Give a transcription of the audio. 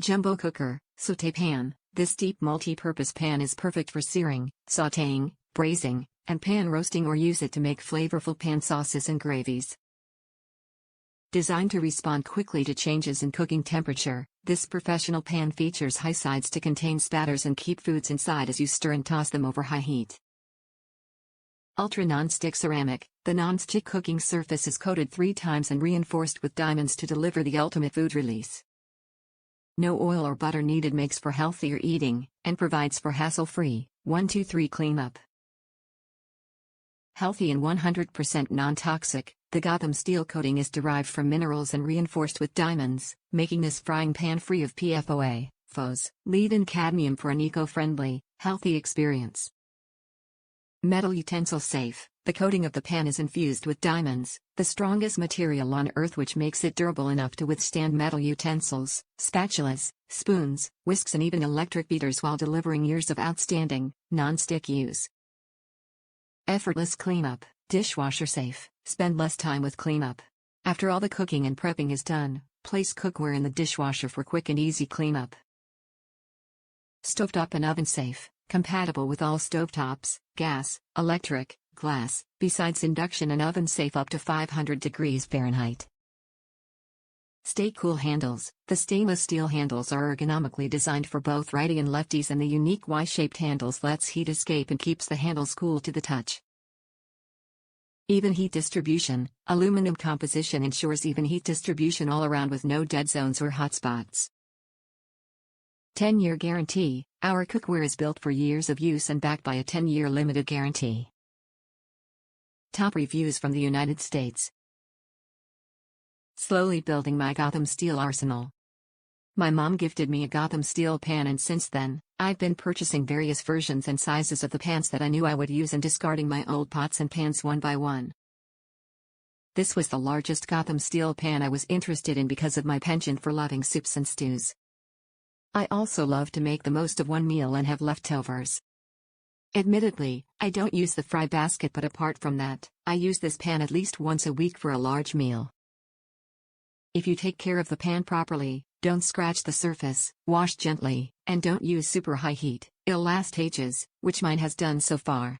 Jumbo cooker, Sauté Pan. This deep multi-purpose pan is perfect for searing, sautéing, braising, and pan roasting, or use it to make flavorful pan sauces and gravies. Designed to respond quickly to changes in cooking temperature, this professional pan features high sides to contain spatters and keep foods inside as you stir and toss them over high heat. Ultra-Nonstick Ceramic. The non-stick cooking surface is coated 3 times and reinforced with diamonds to deliver the ultimate food release. No oil or butter needed, makes for healthier eating, and provides for hassle-free 1-2-3 cleanup. Healthy and 100% non-toxic, the Gotham Steel coating is derived from minerals and reinforced with diamonds, making this frying pan free of PFOA, PFOS, lead and cadmium for an eco-friendly, healthy experience. Metal utensil safe. The coating of the pan is infused with diamonds, the strongest material on earth, which makes it durable enough to withstand metal utensils, spatulas, spoons, whisks, and even electric beaters, while delivering years of outstanding, non-stick use. Effortless cleanup. Dishwasher safe. Spend less time with cleanup. After all the cooking and prepping is done, place cookware in the dishwasher for quick and easy cleanup. Stovetop and oven safe. Compatible with all stovetops, gas, electric, glass, besides induction and oven safe up to 500 degrees Fahrenheit. Stay cool handles. The stainless steel handles are ergonomically designed for both righty and lefties, and the unique Y-shaped handles lets heat escape and keeps the handles cool to the touch. Even heat distribution. Aluminum composition ensures even heat distribution all around with no dead zones or hot spots. 10-year guarantee. Our cookware is built for years of use and backed by a 10-year limited guarantee. Top reviews from the United States. Slowly building my Gotham Steel arsenal. My mom gifted me a Gotham Steel pan, and since then, I've been purchasing various versions and sizes of the pans that I knew I would use and discarding my old pots and pans one by one. This was the largest Gotham Steel pan I was interested in because of my penchant for loving soups and stews. I also love to make the most of one meal and have leftovers. Admittedly, I don't use the fry basket, but apart from that, I use this pan at least once a week for a large meal. If you take care of the pan properly, don't scratch the surface, wash gently, and don't use super high heat, it'll last ages, which mine has done so far.